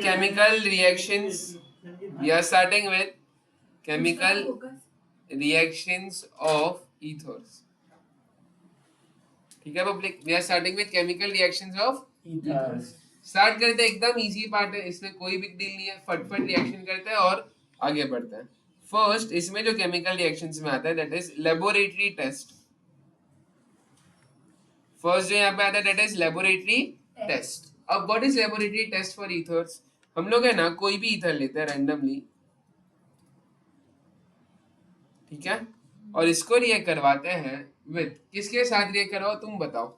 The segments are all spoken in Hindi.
chemical reactions. We are starting with chemical reactions of ethers. ठीक है public, we are starting with chemical reactions of ethers. Start करते हैं, एकदम इजी पार्ट है, इसमें कोई बिग डील नहीं है, फटफट रिएक्शन करते हैं और आगे बढ़ते हैं. फर्स्ट इसमें जो केमिकल रिएक्शंस में आता है that is laboratory test. First जो यहाँ पे आता है दैट इज लेबोरेटरी टेस्ट. अब what is laboratory test for ethers? हम लोग है ना कोई भी ईथर लेते हैं रैंडमली, ठीक है, और इसको रिएक्ट करवाते हैं विद, किसके साथ रिएक्ट करवाओ तुम बताओ.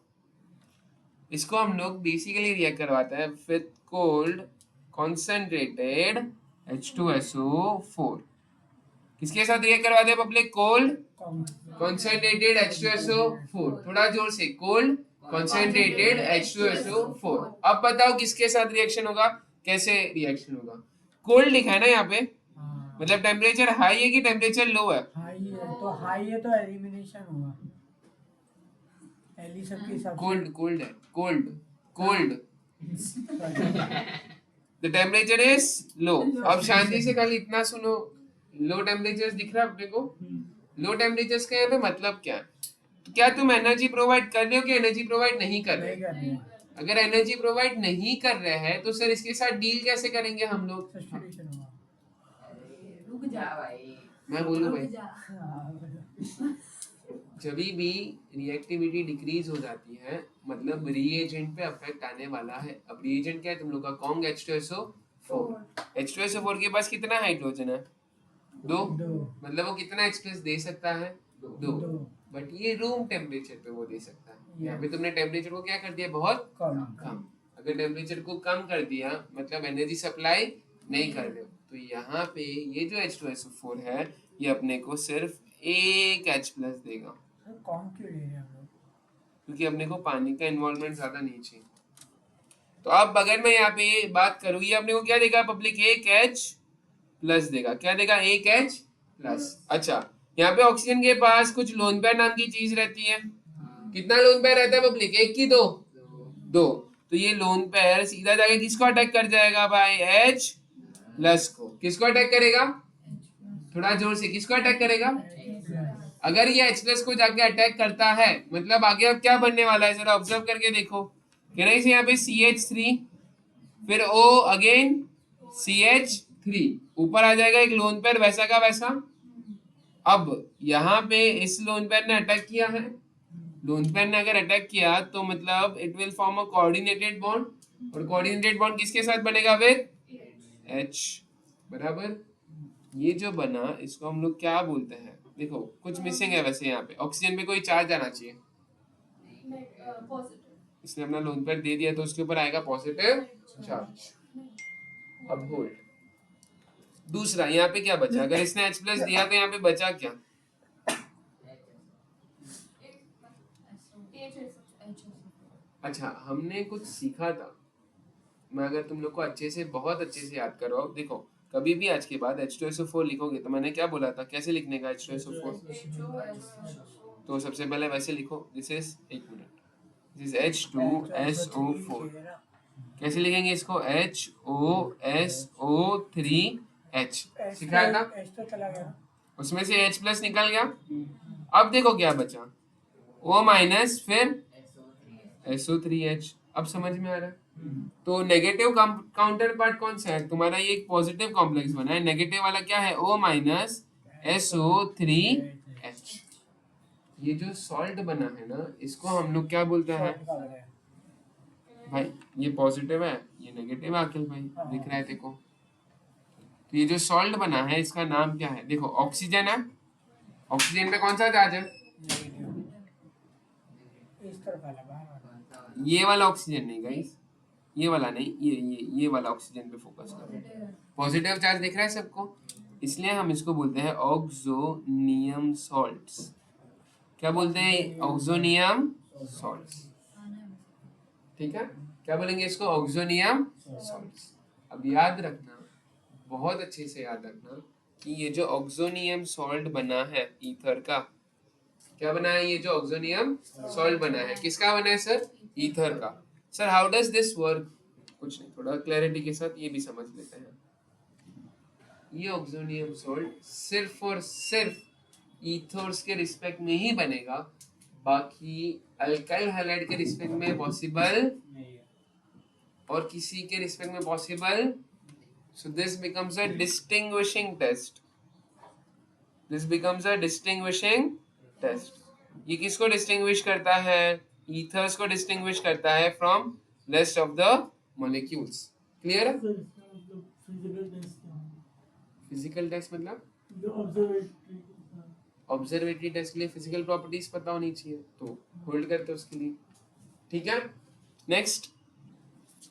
इसको हम लोग बेसिकली रिएक्ट करवाते हैं विद कोल्ड कॉन्सेंट्रेटेड H2SO4. किसके साथ रिएक्ट करवाते हैं पब्लिक? Cold concentrated H2SO4. थोड़ा जोर से, कोल्ड कॉन्सेंट्रेटेड H2SO4. अब बताओ किसके साथ रिएक्शन होगा, कैसे रिएक्शन होगा. कोल्ड लिखा है ना यहाँ पे, मतलब टेम्परेचर हाई है कि टेम्परेचर लो है? हाई है तो एलिमिनेशन होगा. एली सबके हिसाब से कोल्ड है, cold the temperature is low. अब शांति से खाली इतना सुनो, लो टेम्परेचर दिख रहा है अपने को. लो टेम्परेचर्स का यहाँ पे मतलब क्या है? क्या तुम एनर्जी प्रोवाइड कर रहे हो कि एनर्जी प्रोवाइड नहीं कर रहे? अगर एनर्जी प्रोवाइड नहीं कर रहे हैं तो सर इसके साथ डील कैसे करेंगे हम लोग? रुक जा भाई, मैं बोलूं भाई, जब भी रिएक्टिविटी डिक्रीज हो जाती है मतलब रिएजेंट पे अफेक्ट आने वाला है. अब रिएजेंट क्या है तुम लोग का? Kong H2SO4. H2SO4 के पास कितना हाइड्रोजन है? 2. मतलब वो कितना एक्सप्रेस दे सकता है? 2. बट ये रूम टेम्परेचर पे वो दे सकता है. यहाँ पे तुमने टेम्परेचर को क्या कर दिया? बहुत कम. अगर टेम्परेचर को कम कर दिया मतलब एनर्जी सप्लाई नहीं कर रहे हो, तो यहाँ पे ये जो H2SO4 है ये अपने को सिर्फ एक H+ देगा. क्योंकि अपने को पानी का इन्वॉल्वमेंट ज्यादा नहीं चाहिए. तो अब अगर मैं यहाँ पे बात करूँ, ये अपने को क्या देगा पब्लिक? एक H+ देगा. क्या देगा? एक H+. अच्छा, यहाँ पे ऑक्सीजन के पास कुछ लोन पेयर नाम की चीज रहती है. कितना लोन पेयर रहता है पब्लिक? एक की दो? तो ये लोन पेयर सीधा जाके किसको अटैक कर जाएगा भाई? H+ को. किसको अटैक करेगा? थोड़ा जोर से, किसको अटैक करेगा? अगर ये H+ को जाके अटैक करता है मतलब आगे अब क्या बनने वाला है जरा ऑब्जर्व करके देखो. कहना इसे यहाँ पे CH3 फिर O अगेन CH3 ऊपर आ जाएगा एक लोन पेयर वैसा का वैसा. अब यहाँ पे इस लोन पेयर ने अटैक किया है. लोन पेयर ने अगर अटैक किया तो मतलब it will form a coordinated bond, और कोऑर्डिनेटेड बॉन्ड किसके साथ बनेगा? With H. बराबर. ये जो बना इसको हम लोग क्या बोलते हैं? देखो कुछ मिसिंग है वैसे यहाँ पे. ऑक्सीजन पे कोई चार्ज आना चाहिए. इसने अपना लोन पेयर दे दिया तो उसके ऊपर आएगा पॉजिटिव चार्ज. अब होल्ड. दूसरा यहाँ पे क्या बचा? अगर इसने H+ दिया तो यहाँ पे बचा क्या? अच्छा, हमने कुछ सीखा था. मैं अगर तुम लोग को अच्छे से, बहुत अच्छे से याद करो, देखो कभी भी आज के बाद H2SO4 लिखोगे तो मैंने क्या बोला था कैसे लिखने का H2SO4? तो सबसे पहले वैसे लिखो, दिस इज, एक मिनट, दिस इज H2SO4. कैसे लिखेंगे इसको? HOSO3H. सिखाया था, उसमें से H+ निकल गया. अब देखो क्या बचा? O- फिर SO3H. अब समझ में आ रहा है? तो नेगेटिव काउंटर पार्ट कौन सा है तुम्हारा? ये एक पॉजिटिव कॉम्प्लेक्स बना है. नेगेटिव वाला क्या है? O- SO3H. ये जो सॉल्ट बना है ना इसको हम लोग क्या बोलते हैं भाई? ये पॉजिटिव है, ये नेगेटिव है. अखिल भाई दिख रहा है देखो. तो ये जो सॉल्ट बना है इसका नाम क्या है? देखो ऑक्सीजन है, ऑक्सीजन पे कौन सा चार्ज है? ये वाला ऑक्सीजन नहीं गाइस, ये वाला नहीं, ये वाला ऑक्सीजन पे फोकस करो. पॉजिटिव चार्ज दिख रहा है सबको, इसलिए हम इसको बोलते हैं ऑक्सोनियम सॉल्ट्स. क्या बोलते हैं? Oxonium salts. ठीक है, क्या बोलेंगे इसको? Oxonium salts. अब याद रखना, बहुत अच्छे से याद रखना कि ये जो ऑक्सोनियम सॉल्ट बना है ईथर का, क्या बना है? ये जो ऑक्सोनियम सॉल्ट बना है किसका बना है सर? ईथर का. Sir how does this work? कुछ नहीं, थोड़ा क्लैरिटी के साथ ये भी समझ लेते हैं। ये ऑक्सोनियम सॉल्ट सिर्फ और सिर्फ ईथर्स के रिस्पेक्ट में ही बनेगा, बाकी अल्काइल हैलाइड के रिस्पेक्ट में पॉसिबल और किसी के रिस्पेक्ट में possible. So this becomes a distinguishing test, this becomes a distinguishing test. ये किसको डिस्टिंग्विश करता है? ईथर्स को डिस्टिंग्विश करता है from rest of the molecules. Clear है? फिजिकल टेस्ट मतलब ऑब्जर्वेटरी टेस्ट के लिए फिजिकल प्रॉपर्टीज पता होनी चाहिए, तो होल्ड करते हैं उसके लिए। ठीक है, नेक्स्ट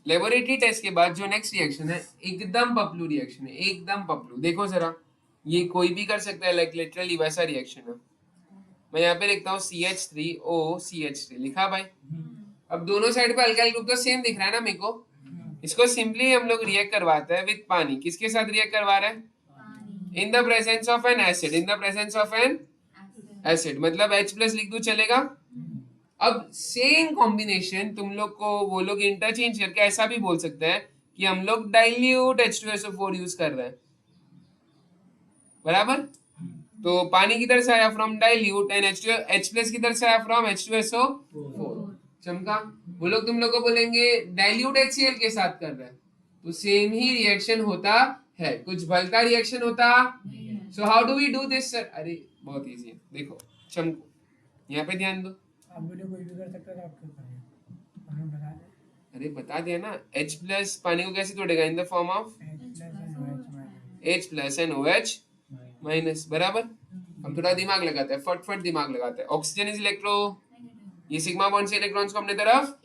लेबोरेटरी टेस्ट के बाद जो नेक्स्ट रिएक्शन है एकदम पपलू रिएक्शन है, एकदम पपलू। देखो जरा, ये कोई भी कर सकता है, लाइक लिटरली वैसा रिएक्शन है। मैं यहाँ पे लिखता हूँ CH3O CH3 लिखा भाई। अब दोनों साइड पे अल्काइल ग्रुप तो सेम दिख रहा है ना मेरे को, इसको सिंपली हम लोग रिएक्ट करवाते हैं विद पानी। किसके साथ रिएक्ट करवा रहे हैं? In the presence of N acid, in the presence of N acid, मतलब H प्लस लिख दूं चलेगा। अब सेम कॉम्बिनेशन तुम लोग को वो लोग इंटरचेंज करके ऐसा भी बोल सकते हैं कि हम लोग डाइल्यूट H2SO4 यूज कर रहे हैं, बराबर। तो पानी किधर से आया? From dilute, and H plus किधर से आया? From H2SO4। चमका, वो लोग तुम लोग को बोलेंगे डाइल्यूट HCl के साथ कर रहे हैं, तो सेम ही रिएक्शन होता है, कुछ भलता रिएक्शन होता। So how do we do this sir? अरे बहुत इजी है, देखो चमको, यहाँ पे ध्यान दो। आप वीडियो कोई भी कर सकता है, आप क्यों करें? हमें बता दें। अरे बता दिया ना, H प्लस पानी को कैसे तोड़ेगा? In the form of H plus and OH minus, बराबर। हम थोड़ा दिमाग लगाते हैं, फट दिमाग लगाते हैं। ऑक्सीजन इज इलेक्ट्रो, ये सिग्मा बॉन्ड से इलेक्ट्रॉन्स को अपने तरफ,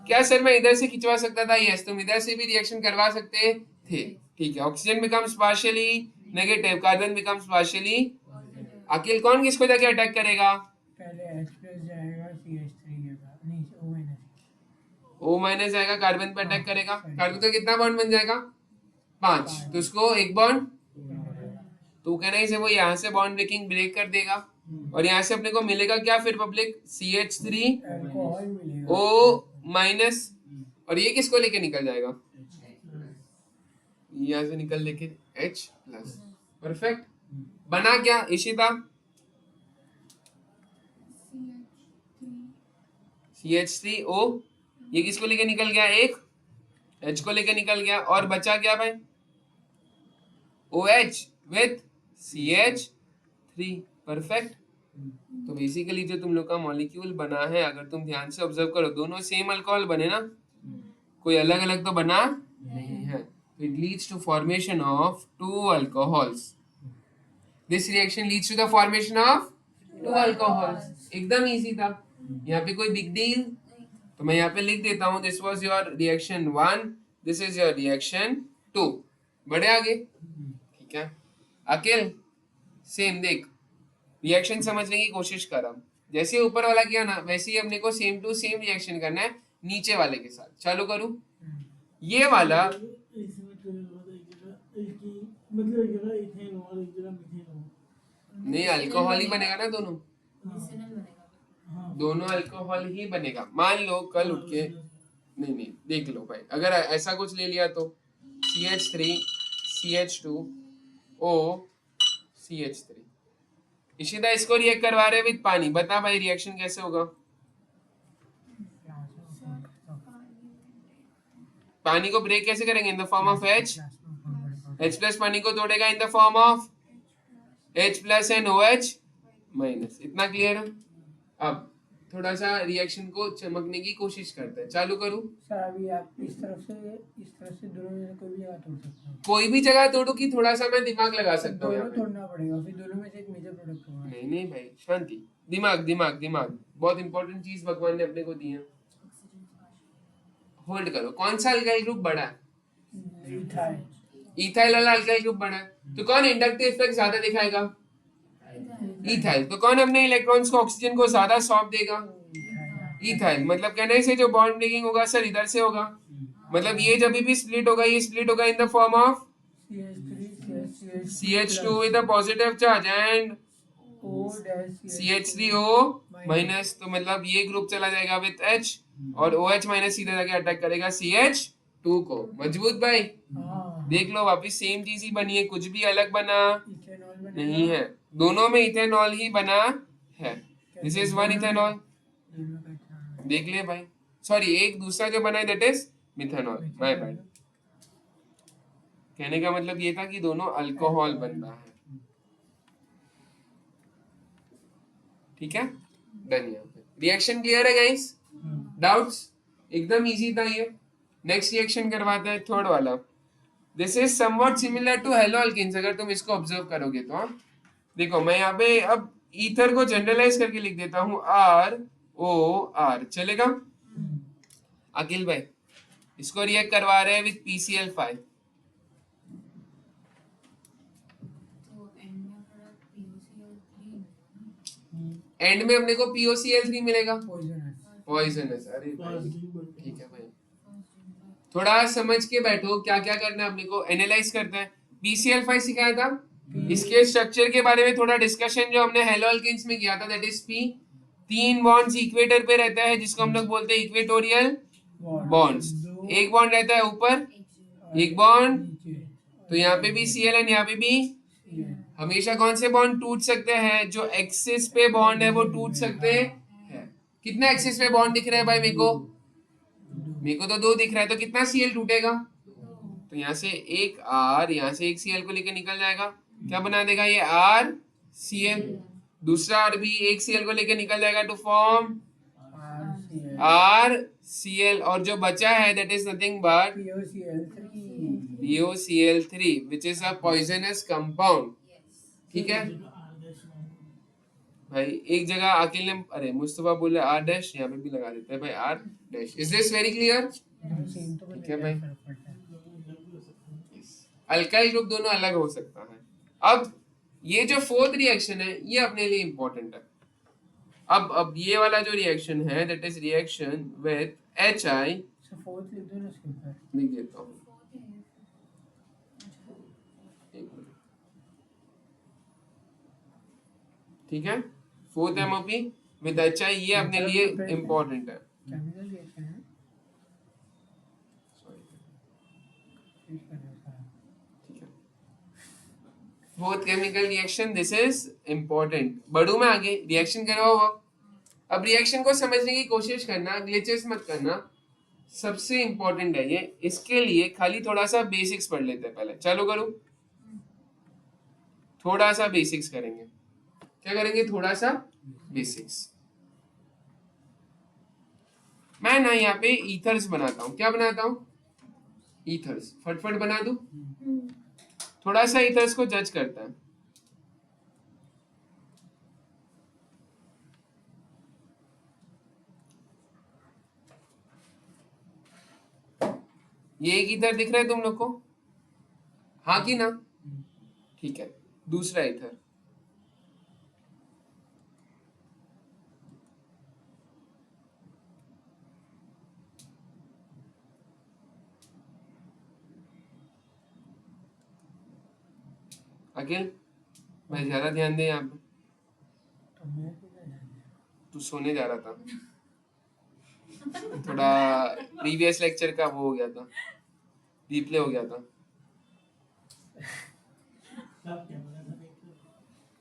क्या सर मैं इधर से खिंचवा सकता था? यस, तुम इधर से भी रिएक्शन करवा सकते थे। ठीक है, oxygen becomes partially negative, carbon becomes partially. अकेले कौन किसको जाके अटैक करेगा? पहले H प्लस जाएगा CH3 के बाद, नहीं O माइनस, O माइनस जाएगा, कार्बन पे अटैक करेगा। कार्बन का कितना बॉन्ड बन जाएगा? 5, तो उसको एक बॉन्ड, तो कहना से वो यहाँ से बॉन्ड ब्रेकिंग ब्रेक कर देगा, और यहाँ से अपने को मिलेगा क्या फिर पब्लिक? CH3 अल्कोहल मिलेगा। O माइनस, और ये किसको लेके निकल जाएगा? यहाँ से निकल लेके H प्लस। परफेक्ट, बना क्या इशिता? CH3O, ये किसको लेके निकल गया? एक H को लेके निकल गया, और बचा क्या भाई? OH with CH3। परफेक्ट। तो बेसिकली जो तुम लोग का मॉलिक्यूल बना है, अगर तुम ध्यान से ऑब्जर्व करो, दोनों सेम अल्कोहल बने ना, कोई अलग अलग तो बना नहीं है। It leads to formation of 2 alcohols. This reaction leads to the formation of 2 alcohols. एकदम इजी था, यहाँ पे कोई बिग डील। तो मैं यहाँ पे लिख देता हूँ, this was your reaction 1, this is your reaction 2। बढ़े आगे, ठीक है। अकेल सेम देख, रिएक्शन समझने की कोशिश कर, हम जैसे ऊपर वाला किया ना वैसे ही अपने को सेम टू सेम रिएक्शन करना है नीचे वाले के साथ। चालू करूं, ये वाला नहीं, अल्कोहल ही बनेगा ना, दोनों अल्कोहल ही बनेगा। मान लो कल उठ के, नहीं देख लो भाई, अगर ऐसा कुछ ले लिया तो CH3 CH2O CH3। इशिता इसको रिएक्ट करवा रहे विद पानी, बता भाई रिएक्शन कैसे होगा? पानी को ब्रेक कैसे करेंगे? In the form of H plus पानी को तोड़ेगा in the form of H plus and OH minus. इतना क्लियर है? अब थोड़ा सा रिएक्शन को चमकने की कोशिश करते हैं। चालू करूं सर? अभी आप इस तरफ से दोनों में कोई भी जगह तोड़ सकते हो। कोई भी जगह तोड़ू कि थोड़ा सा मैं दिमाग लगा सकता हूँ? दोनों तोड़ना पड़ेगा, फिर दोनों में से एक मेजर प्रोडक्ट होगा। नहीं भाई, शांति, दिमाग दिमाग दिमाग, बहुत इंपॉर्टेंट चीज भगवान ने अपने को दी है। होल्ड करो, कौन सा अल्काइल ग्रुप बड़ा है? इथाइल वाला अल्काइल ग्रुप बड़ा है, तो कौन इंडक्टिव इफेक्ट ज्यादा दिखाएगा? इथाइल। तो कौन अपने इलेक्ट्रॉन्स को ऑक्सीजन को ज्यादा सौंप देगा? इथाइल। मतलब कहने से जो बॉन्ड ब्रेकिंग होगा सर इधर से होगा, मतलब ये जब भी स्प्लिट होगा, ये स्प्लिट होगा इन the form of CH2 with a positive charge and CH3O minus. तो मतलब ये ग्रुप चला जाएगा विद H, और OH माइनस सीधे जाके अटैक करेगा CH 2 को मजबूत भाई हाँ देख लो वापिस सेम चीज ही बनी है, कुछ भी अलग बना इथेनॉल बनेगा। नहीं है, दोनों में इथेनॉल ही बना है। दिस इज वन इथेनॉल, दोनों का इथेनॉल। देख ले भाई, सॉरी एक दूसरा जो बना है that is methanol, my bad. कहने का मतलब ये था कि दोनों अल्कोहल बन रहा है, ठीक है डन। यहाँ पे रिएक्शन क्लियर है गाइस, डाउट्स? एकदम इजी था ये। नेक्स्ट रिएक्शन करवाते हैं थर्ड वाला। This is somewhat similar to haloalkanes, अगर तुम इसको ऑब्जर्व करोगे तो। हाँ देखो मैं यहाँ पे अब ईथर को जनरलाइज करके लिख देता हूँ ROR, चलेगा? अखिल भाई इसको रिएक्ट करवा रहे हैं विथ PCl5, एंड में अपने को POCl3 मिलेगा, पॉइजनस। अरे भाई ठीक है भाई, थोड़ा समझ के बैठो क्या क्या करना है अपने को, एनालाइज करते हैं। PCl5 सिखाया था, इसके स्ट्रक्चर के बारे में थोड़ा डिस्कशन जो हमने हेलो अल्केन्स में किया था, that is P, 3 bonds equator पे रहता है जिसको हम लोग बोलते हैं इक्वेटोरियल बॉन्ड्स। एक बॉन्ड रहता है ऊपर, एक बॉन्ड, तो यहाँ पे भी Cl एंड यहाँ पे भी। हमेशा कौन से बॉन्ड टूट सकते हैं? जो एक्सिस पे बॉन्ड है वो टूट सकते हैं। कितना एक्सिस पे बॉन्ड दिख रहा है भाई मेरे को? मेरे को तो 2 दिख रहा है, तो कितना Cl टूटेगा? तो यहाँ से एक R, यहाँ से एक Cl को लेकर निकल जाएगा, क्या बना देगा ये RCl। दूसरा R भी एक Cl को लेकर निकल जाएगा टू फॉर्म RCl, और जो बचा है that is nothing but POCl3 which is a poisonous compound, ठीक है भाई। एक जगह अकेले अरे मुस्तफा बोले R डैश, यहाँ पे भी लगा देते हैं भाई R dash. Is this very clear? ठीक है भाई, अल्काइल ग्रुप दोनों अलग हो सकता है। अब ये जो फोर्थ रिएक्शन है ये अपने लिए इंपॉर्टेंट है। अब ये वाला जो रिएक्शन है that is reaction with HI, fourth लिख दो ना इसके ऊपर। लिख देता हूँ, ठीक है। फोर्थ MOP विद HI, ये अपने लिए इंपॉर्टेंट है। केमिकल रिएक्शन है, ठीक है, fourth chemical reaction, this is important. बढ़ू में आगे, रिएक्शन करवाओ। अब रिएक्शन को समझने की कोशिश करना, ग्लिचेस मत करना, सबसे इंपॉर्टेंट है ये। इसके लिए खाली थोड़ा सा बेसिक्स पढ़ लेते हैं पहले। चालू करूं? थोड़ा सा बेसिक्स करेंगे। क्या करेंगे? थोड़ा सा बेसिक्स। मैं ना यहाँ पे ईथर्स बनाता हूँ। क्या बनाता हूँ? ईथर्स। फटफट बना दूं? थोड़ा सा ईथर्स को जज करता है। ये एक ईथर दिख रहा है तुम लोग को? हाँ कि ना? ठीक है, दूसरा ईथर। अखिल भाई ज्यादा ध्यान दे यहाँ पे, तू सोने जा रहा था, थोड़ा प्रीवियस लेक्चर का वो हो गया था, रिप्ले हो गया था।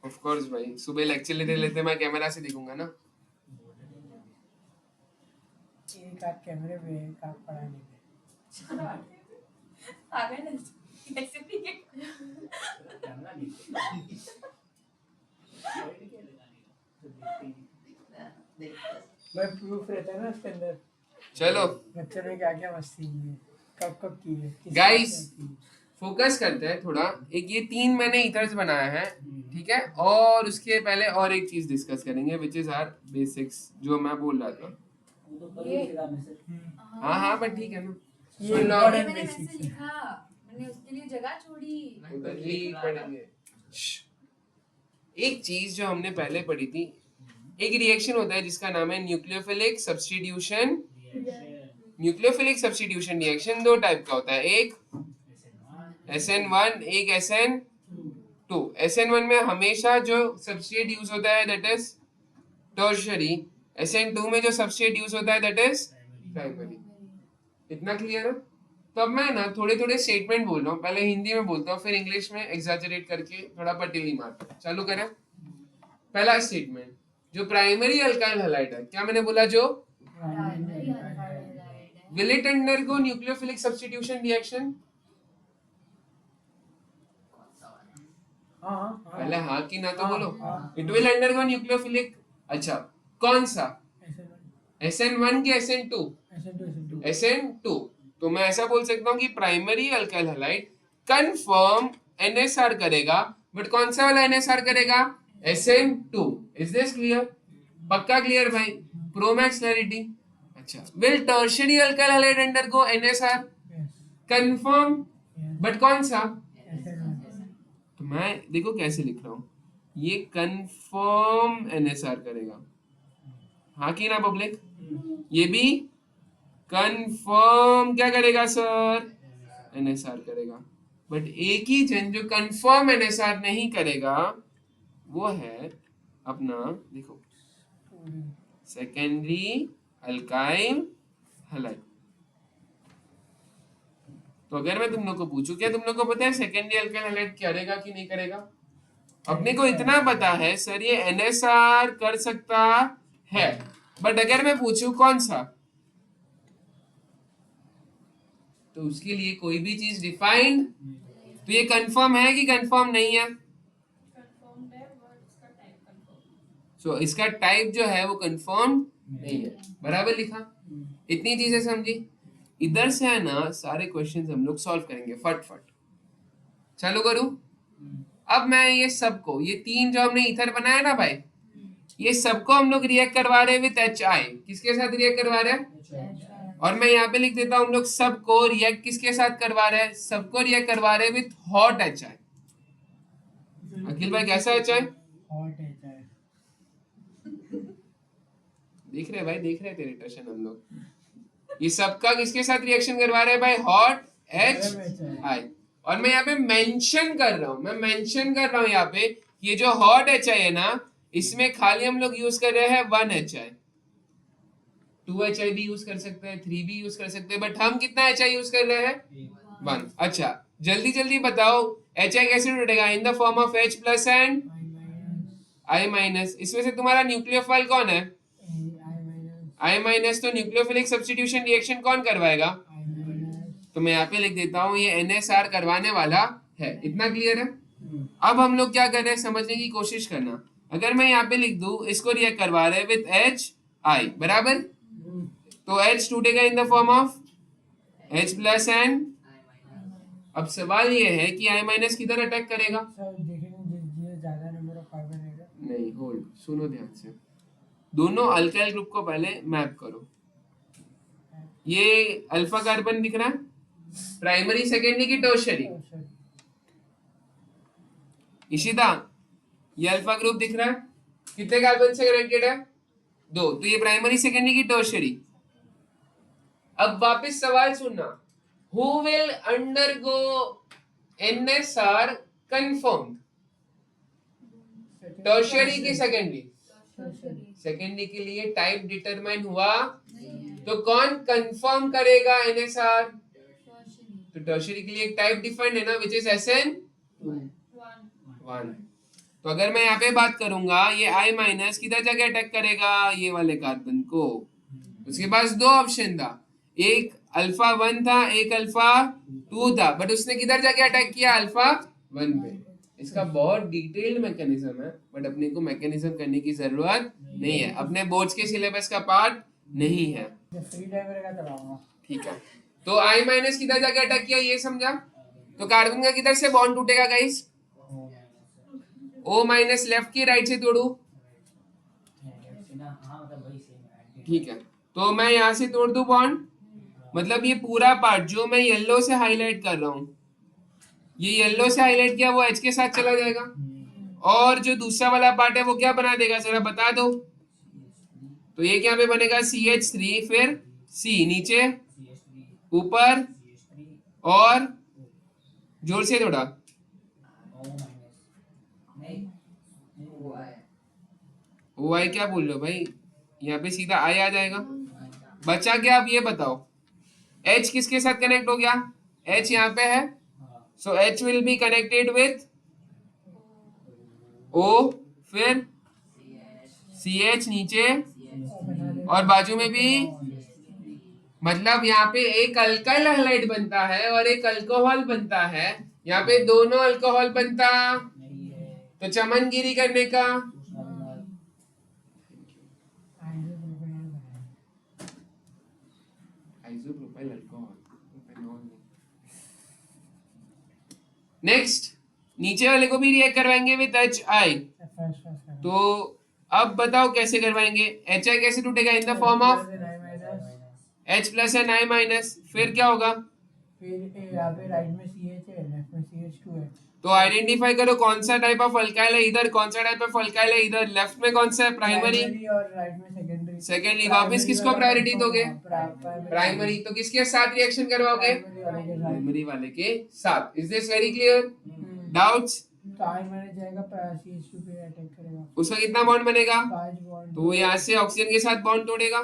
ऑफ कोर्स भाई, सुबह लेक्चर लेते लेते मैं कैमरा से देखूंगा ना। एक आध कैमरे में एक आध पढ़ाने में। भाई प्रूफ रहता है ना इसके अंदर, चलो बच्चों ने क्या क्या मस्ती की है, कब कब की है, किसके गाइस साथ की है। फोकस करते हैं थोड़ा। एक ये 3 मैंने ईथर्स बनाया है, ठीक है, और उसके पहले और एक चीज डिस्कस करेंगे विच इज आर बेसिक्स, जो मैं बोल रहा था। हाँ हाँ बट ठीक है ना, ये सुन लो, important मैंने basics वैसे है। लिखा, मैंने उसके लिए जगह छोड़ी। उधर ही पढ़ेंगे। एक चीज जो हमने पहले पढ़ी थी, एक रिएक्शन होता है जिसका नाम है nucleophilic substitution. Nucleophilic substitution reaction 2 type का होता है, एक SN1, एक SN2। SN1 में हमेशा जो सब्स्ट्रेट यूज होता है दैट इज टर्शियरी, SN2 में जो सब्स्ट्रेट यूज होता है दैट इज प्राइमरी। इतना क्लियर है? तो अब मैं ना थोड़े थोड़े स्टेटमेंट बोल रहा हूँ, पहले हिंदी में बोलता हूँ फिर इंग्लिश में एग्जैजरेट करके थोड़ा पटेली मारता हूँ। चालू करें। पहला स्टेटमेंट, जो प्राइमरी अल्काइल हैलाइड है, क्या मैंने बोला, जो प्राइमरी अल्काइल है। Will it undergo nucleophilic substitution reaction? हाँ पहले हाँ की ना तो हाँ, बोलो। हाँ। It will undergo nucleophilic. अच्छा, कौन सा? SN1 के SN2? SN2। तो मैं ऐसा बोल सकता हूँ कि primary alkyl halide confirm NSR करेगा, बट कौन सा वाला NSR करेगा? SN2। Is this clear? पक्का क्लियर भाई? प्रोमैक्स क्लैरिटी। अच्छा, will tertiary alkyl halide undergo NSR? Confirm, but कौन सा? तो मैं देखो कैसे लिख रहा हूँ, ये कंफर्म NSR करेगा, हाँ की ना पब्लिक? ये भी कंफर्म क्या करेगा सर? NSR करेगा। बट एक ही जन जो कंफर्म NSR नहीं करेगा वो है अपना, देखो, सेकेंडरी अल्काइल हैलाइड। तो अगर मैं तुम लोग को पूछूं, क्या तुम लोग को पता है सेकेंडरी अल्काइल हैलाइड करेगा कि नहीं करेगा? अपने को इतना पता है सर ये NSR कर सकता है, बट अगर मैं पूछूं कौन सा, तो उसके लिए कोई भी चीज डिफाइंड, तो ये कंफर्म है कि कंफर्म नहीं है? सो इसका टाइप जो है वो कंफर्म नहीं है। बराबर लिखा? इतनी चीजें समझी? इधर से है ना सारे क्वेश्चंस हम लोग सॉल्व करेंगे फट। चालू करूं? अब मैं ये सबको, ये तीन जो हमने ईथर बनाया ना भाई, ये सबको हम लोग रिएक्ट करवा रहे हैं विद HI। किसके साथ रिएक्ट करवा रहे हैं? और मैं यहाँ पे लिख देता हूँ हम लोग सबको रिएक्ट किसके साथ करवा रहे हैं? सबको रिएक्ट करवा रहे हैं विथ हॉट HI। अखिल भाई कैसा HI? हॉट है। देख रहे भाई, देख रहे तेरे टशन हम लोग। ये सबका किसके साथ रिएक्शन करवा रहे हैं भाई? Hot HI। और मैं यहाँ पे मेंशन कर रहा हूँ, मैं मेंशन कर रहा हूँ यहाँ पे, ये जो हॉट HI है ना, इसमें खाली हम लोग यूज कर रहे हैं 1 HI। 2 HI भी यूज कर सकते हैं, 3 भी यूज कर सकते हैं, बट हम कितना HI यूज कर रहे हैं? 1। अच्छा, जल्दी जल्दी बताओ HI कैसे टूटेगा? इन the form of H plus and I minus. इसमें से तुम्हारा न्यूक्लियोफाइल कौन है? I minus. तो न्यूक्लियोफिलिक सब्स्टिट्यूशन रिएक्शन कौन करवाएगा? तो मैं यहाँ पे लिख देता हूँ ये NSR करवाने वाला है। इतना क्लियर है? अब हम लोग क्या कर रहे हैं समझने की कोशिश करना। अगर मैं यहाँ पे लिख दूं इसको रिएक्ट करवा रहे हैं विथ HI, बराबर, तो H टूटेगा इन the form of H plus and. अब सवाल ये है कि I माइनस किधर अटैक करेगा? ज्यादा नंबर ऑफ कार्बन रहेगा। नहीं, होल्ड, सुनो ध्यान से। दोनों अल्काइल ग्रुप को पहले मैप करो। ये अल्फा कार्बन दिख रहा है, प्राइमरी सेकेंडरी की टर्शियरी? इशिता, ये अल्फा ग्रुप दिख रहा है, कितने कार्बन से कनेक्टेड है? 2। तो ये प्राइमरी सेकेंडरी की टर्शियरी। अब वापस सवाल सुनना, who will undergo NSR confirm? Tertiary की सेकेंडरी? सेकेंडरी के लिए टाइप डिटरमाइन हुआ, तो कौन कंफर्म करेगा NSR? तो टर्शियरी के लिए एक टाइप डिफाइंड है ना, विच इज SN1। तो अगर मैं यहाँ पे बात करूंगा, ये I माइनस किधर जाके अटैक करेगा? ये वाले कार्बन को। उसके पास 2 ऑप्शन था, एक अल्फा 1 था, एक अल्फा 2 था, बट उसने किधर जाके अटैक किया? अल्फा 1 पे। इसका बहुत डिटेल्ड मैकेनिज्म है, बट अपने को मैकेनिज्म करने की जरूरत नहीं है, अपने बोर्ड्स के सिलेबस का पार्ट नहीं है। फ्री टाइम रहेगा तब आऊंगा। ठीक है, तो I माइनस किधर जाके अटैक किया ये समझा? तो कार्बन का किधर से बॉन्ड टूटेगा गाइस? O माइनस लेफ्ट की राइट से तोड़ू? ठीक है, तो मैं यहाँ से तोड़ दूं बॉन्ड, मतलब ये पूरा पार्ट जो मैं येलो से हाईलाइट कर रहा हूँ, ये येलो से हाईलाइट किया वो H के साथ चला जाएगा, और जो दूसरा वाला पार्ट है वो क्या बना देगा जरा बता दो? तो ये क्या पे बनेगा? CH3, फिर C नीचे, ऊपर, और जोर से थोड़ा, OI क्या बोल रहे हो भाई? यहाँ पे सीधा I आ जाएगा। बचा क्या अब ये बताओ? H किसके साथ कनेक्ट हो गया? H यहाँ पे है, सो H will be connected with O, फिर CH नीचे और बाजू में भी, मतलब यहाँ पे एक अल्काइल हैलाइड बनता है और एक अल्कोहल बनता है, यहाँ पे दोनों अल्कोहल बनता, तो चमनगिरी करने का आइसोप्रोपाइल अल्कोहल। नेक्स्ट नीचे वाले को भी रिएक्ट करवाएंगे विद HI। तो अब बताओ कैसे करवाएंगे? HI कैसे टूटेगा? इन the form of H plus and I minus, फिर क्या होगा? फिर यहाँ पे राइट में CH है, लेफ्ट में CH2 है। तो आइडेंटिफाई करो कौन सा टाइप ऑफ अल्काइल है इधर, कौन सा टाइप ऑफ अल्काइल है इधर। लेफ्ट में कौन सा है? प्राइमरी और राइट में सेकेंडरी। सेकेंडरी। वापस किसको प्रायोरिटी दोगे? प्राइमरी। तो किसके साथ रिएक्शन करवाओगे? प्राइमरी वाले के साथ। Is this very clear? Doubts? तो I माइनस जाएगा, CH2 पे अटैक करेगा, उसका कितना बॉन्ड बनेगा? 5 बॉन्ड। तो वो यहाँ से ऑक्सीजन के साथ बॉन्ड तोड़ेगा।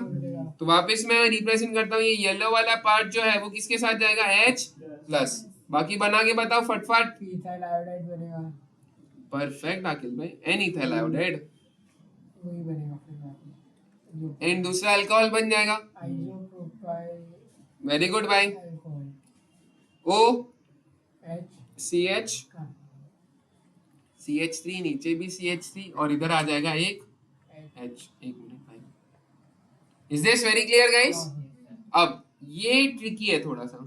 तो वापस मैं रिप्रेजेंट करता हूँ, ये येलो वाला पार्ट जो है वो किसके साथ जाएगा? H plus. बाकी बना के बताओ फटफट। इथाइल आयोडाइड बनेगा। परफेक्ट अखिल भाई, एन इथाइल आयोडाइड, वही बनेगा फिर बाकी। एंड दूसरा अल्कोहल बन जाएगा। आइसोप्रोपाइल। वेरी गुड भाई। Alcohol. O H CH CH3, नीचे भी CH3 और इधर आ जाएगा एक H। एक मिनट भाई, is this very clear guys? अब ये ट्रिकी है थोड़ा सा,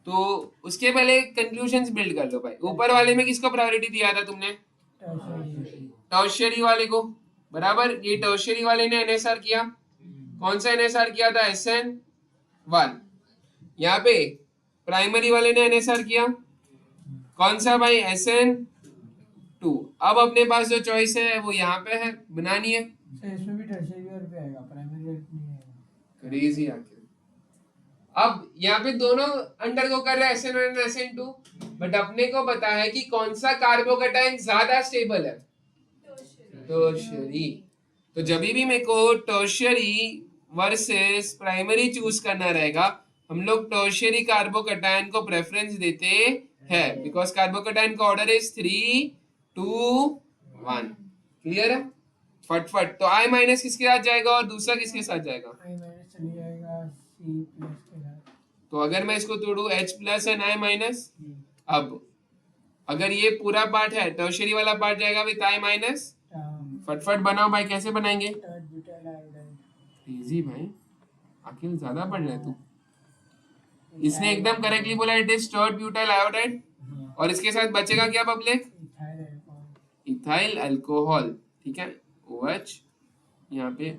तो उसके पहले कंक्लूजन्स बिल्ड कर लो भाई। ऊपर वाले में किसको प्रायोरिटी दिया था तुमने? टर्शियरी वाले को, बराबर। ये टर्शियरी वाले ने NSR किया, कौन सा NSR किया था? SN1। यहाँ पे प्राइमरी वाले ने NSR किया, कौन सा भाई? SN2। अब अपने पास जो चॉइस है वो यहाँ पे है, बनानी है। इसमें भी टर्शियरी वाले पे आएगा, प्राइमरी वाले पे नहीं आएगा। क्रेजी आखिर। अब यहाँ पे दोनों अंडरगो कर रहे हैं SN1 और SN2, बट अपने को पता है कि कौन सा कार्बोकेटाइन ज्यादा स्टेबल है? टर्शियरी। तो जब भी मेरे को टर्शियरी वर्सेस प्राइमरी चूज करना रहेगा, हम लोग टर्शियरी कार्बोकेटाइन को प्रेफरेंस देते हैं, बिकॉज कार्बोकेटाइन का ऑर्डर इज 3, 2, 1। क्लियर है? फटफट। तो I माइनस किसके साथ जाएगा और दूसरा किसके साथ जाएगा? I माइनस चली जाएगा C प्लस के साथ। तो अगर मैं इसको तोड़ू H plus and I minus, अब अगर ये पूरा पार्ट है, टर्शियरी वाला पार्ट जाएगा विद I माइनस। फटफट बनाओ भाई, कैसे बनाएंगे? इजी भाई, अखिल ज्यादा पढ़ रहे तू। इसने एकदम करेक्टली बोला, इट इज टर्ड ब्यूटाइल आयोडाइड, और इसके साथ बचेगा क्या पब्लिक? Ethyl alcohol. ठीक है, OH यहाँ पे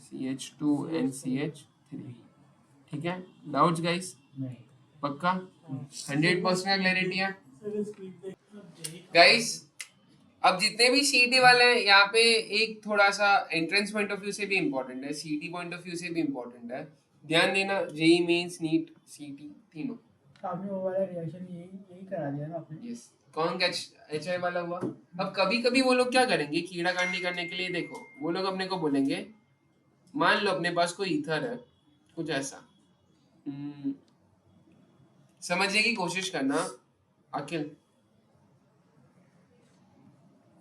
CH2 and CH3। ठीक है, डाउट्स गाइस? पक्का 100% का क्लैरिटी है गाइस? अब जितने भी CET वाले हैं यहाँ पे, एक थोड़ा सा एंट्रेंस पॉइंट ऑफ व्यू से भी इम्पोर्टेंट है, CET पॉइंट ऑफ व्यू से भी इम्पोर्टेंट है, ध्यान देना। JEE मेंस, नीट, CET तीनों। आपने वो वाला रिएक्शन यही करा दिया ना आपने? यस। कौन का HI वाला हुआ? अब कभी कभी वो लोग क्या करेंगे कीड़ा कांडी करने के लिए, देखो वो लोग अपने को बोलेंगे, मान लो अपने पास कोई ईथर है, कुछ ऐसा, समझने की कोशिश करना अखिल।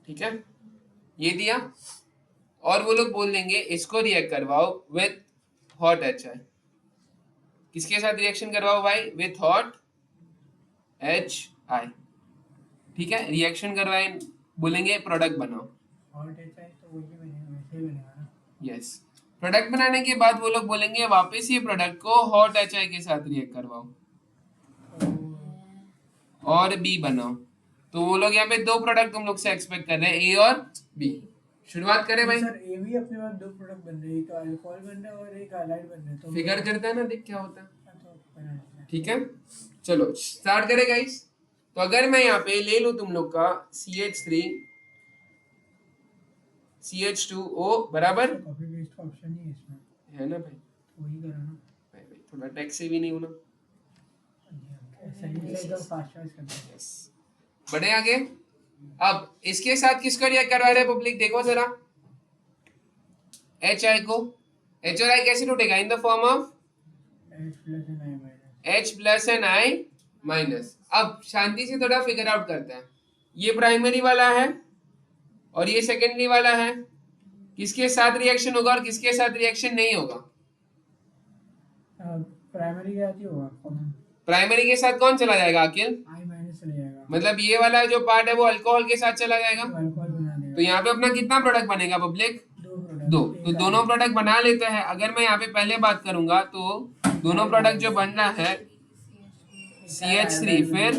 ठीक है, ये दिया और वो लोग बोल देंगे इसको रिएक्ट करवाओ विथ हॉट HI। किसके साथ रिएक्शन करवाओ भाई? With hot HI। ठीक है, रिएक्शन करवाए, बोलेंगे प्रोडक्ट बनाओ। हॉट HI तो वही बनेगा, वैसे ही बनेगा ना? यस। प्रोडक्ट बनाने के बाद वो लोग बोलेंगे वापस ये प्रोडक्ट को हॉट HI के साथ रिएक्ट करवाओ और B बनाओ। तो वो लोग यहाँ पे दो प्रोडक्ट तुम लोग से एक्सपेक्ट कर रहे हैं, A और B। शुरुआत करें भाई? सर ए भी अपने पास दो प्रोडक्ट बन रहे हैं, एक अल्कोहल बन रहा है और एक हैलाइड बन रहा है, तो फिगर करता है ना, देख क्या होता है। तो ठीक है, चलो स्टार्ट करें गाइस। तो अगर मैं यहाँ पे ले लूं तुम लोग का CH3 CH2O बराबर कॉपी पेस्ट का ऑप्शन नहीं है इसमें, है ना भाई? वही करो ना भाई थोड़ा टेक से भी नहीं होना। सही से तो फास्ट चॉइस करते हैं। यस, बढ़े आगे। अब इसके साथ किसको रिएक्ट करवा रहे हैं पब्लिक? देखो जरा HI को, H और I कैसे टूटेगा? इन the form of H plus and I H minus. Plus and I minus. अब शांति से थोड़ा फिगर आउट करते हैं। ये प्राइमरी वाला है और ये सेकेंडरी वाला है, किसके साथ रिएक्शन होगा और किसके साथ रिएक्शन नहीं होगा? प्राइमरी क्या आती होगा कॉमन प्राइमरी के साथ कौन चला जाएगा अखिल? I माइनस चले जाएगा, मतलब ये वाला जो पार्ट है वो अल्कोहल के साथ चला जाएगा। तो अल्कोहल बना देगा। तो यहाँ पे अपना कितना प्रोडक्ट बनेगा पब्लिक? दो प्रोडक्ट, दो। तो दोनों प्रोडक्ट बना लेते हैं। अगर मैं यहाँ पे पहले बात करूंगा तो दोनों प्रोडक्ट जो बन रहा है CH3 फिर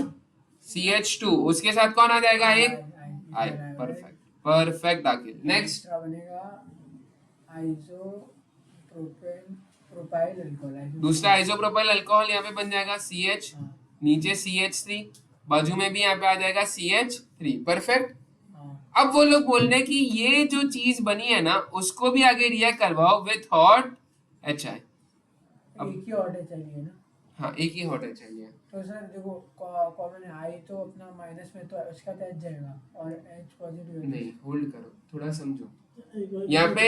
CH2, उसके साथ कौन आ जाएगा? एक I। Perfect perfect Akhil. Next दूसरा बनेगा आइसोप्रोपेन प्रोपाइल अल्कोहल। दूसरा आइसोप्रोपाइल अल्कोहल यहाँ पे बन जाएगा CH, हाँ, नीचे CH3, बाजू में भी यहाँ पे आ जाएगा CH3। परफेक्ट। हाँ, अब वो लोग बोल रहे हैं कि ये जो चीज बनी है ना उसको भी आगे रिएक्ट करवाओ विथ हॉट HI। एक ही ऑर्डर चाहिए ना। हाँ, एक ही हॉट HI है। तो सर देखो कॉमन है आई तो अपना माइनस में, तो उसका तो H जाएगा और H पॉजिटिव नहीं, होल्ड करो, थोड़ा समझो। यहाँ पे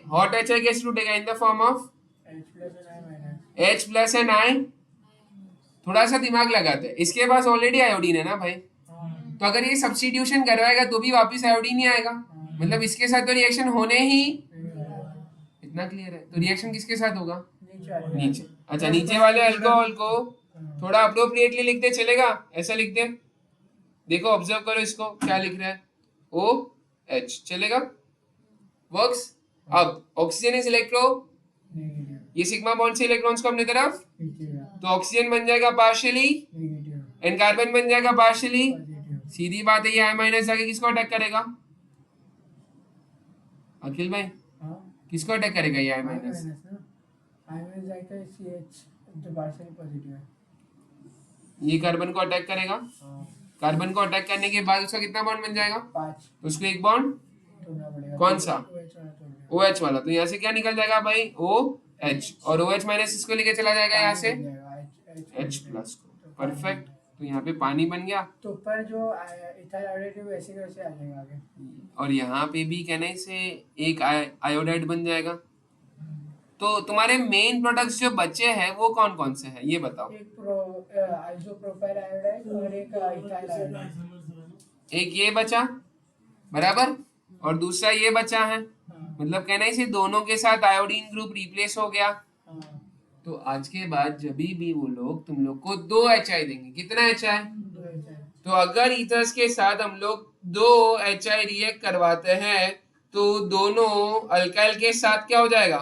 हॉट HI कैसे टूटेगा? इन the form of H plus and I minus. H plus and I। थोड़ा सा दिमाग लगाते हैं, इसके पास ऑलरेडी आयोडीन है ना भाई, हाँ, तो अगर ये सब्स्टिट्यूशन करवाएगा तो भी वापस आयोडीन ही आएगा। मतलब इसके साथ तो रिएक्शन होने ही, इतना क्लियर है। तो रिएक्शन किसके साथ होगा? नीचे आ जाएगा। नीचे। अच्छा, नीचे वाले अल्कोहल को थोड़ा अप्रोप्रिएटली लिखते चलेगा, ऐसा लिखते। देखो ऑब्जर्व करो इसको, क्या लिख रहा है? OH चलेगा, वर्क्स। अब ऑक्सीजन इज इलेक्ट्रो, नेगेटिव ये सिग्मा बॉन्ड से इलेक्ट्रॉन्स को अपनी तरफ, खींचेगा, तो ऑक्सीजन बन जाएगा पार्शियली नेगेटिव एंड कार्बन बन जाएगा पार्शियली। पॉजिटिव। सीधी बात है, ये I माइनस जाके किसको अटैक करेगा? अखिल भाई, हाँ, किसको अटैक करेगा ये I I माइनस? माइनस ना, I माइनस जाएगा CH जो पार्शियली पॉजिटिव है। ये कार्बन को अटैक करेगा। हाँ, कार्बन को अटैक करने के बाद उसका कितना बॉन्ड बन जाएगा? 5 तो उसको एक बॉन्ड तोड़ना पड़ेगा। कौन सा? OH वाला तोड़ना। OH वाला। तो यहाँ से क्या निकल जाएगा भाई? OH, और OH माइनस इसको लेके चला जाएगा यहाँ से बन जाएगा H प्लस को। परफेक्ट। तो यहाँ पे पानी बन गया, तो ऊपर जो इथाइल आयोडाइड वैसे के वैसे आ जाएगा आगे। और यहाँ पे भी कहने से एक आयोडाइड बन जाएगा। तो तुम्हारे मेन प्रोडक्ट्स जो बचे हैं वो कौन कौन से हैं ये बताओ? एक आइसोप्रोपाइल आयोडाइड और एक इथाइल आयोडाइड। एक ये बचा, बराबर, और दूसरा ये बचा है। हाँ, मतलब कहने से दोनों के साथ आयोडीन ग्रुप रिप्लेस हो गया। हाँ, तो आज के बाद जब भी वो लोग तुम लोग को 2 HI देंगे, कितना HI? 2 HI। तो अगर ईथर्स के साथ हम लोग 2 HI रिएक्ट करवाते हैं तो दोनों अल्काइल के साथ क्या हो जाएगा?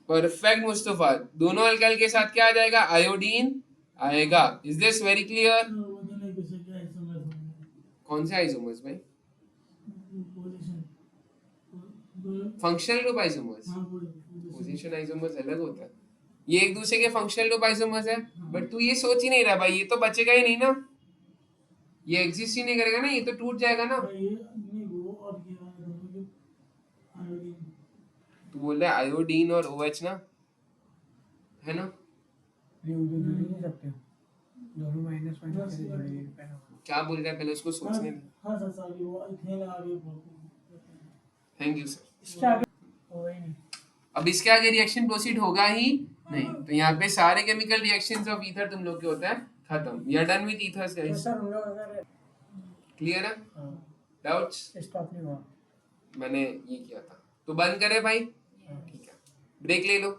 परफेक्ट मुस्तफा, दोनों अल्काइल के साथ क्या आ जाएगा? आयोडीन आएगा। Is this very clear? कौन से आइसोमर्स भाई? Functional group isomers. Position isomers अलग होता है, ये एक दूसरे के फंक्शनल ग्रुप आइसोमर्स है। बट तू ये सोच ही नहीं रहा भाई, ये तो बचेगा ही नहीं ना, ये एग्जिस्ट ही नहीं करेगा ना, ये तो टूट जाएगा ना। तू बोल रहा है आयोडीन और OH ना, है ना? ये उधर जुड़ नहीं सकते, दोनों माइनस माइनस से जुड़ेंगे। क्या बोल रहा है पहले उसको सोचने दे। Thank you sir. इसके आगे होगा ही नहीं। अब इसके आगे रिएक्शन प्रोसीड होगा ही नहीं। तो यहाँ पे सारे केमिकल रिएक्शंस ऑफ ईथर तुम लोग के होता है खत्म। We are done with ethers तो गाइस। सर हम लोग अगर क्लियर है? डाउट्स? स्टॉप नहीं हुआ, मैंने ये किया था तो बंद करे भाई, ठीक है, ब्रेक ले लो।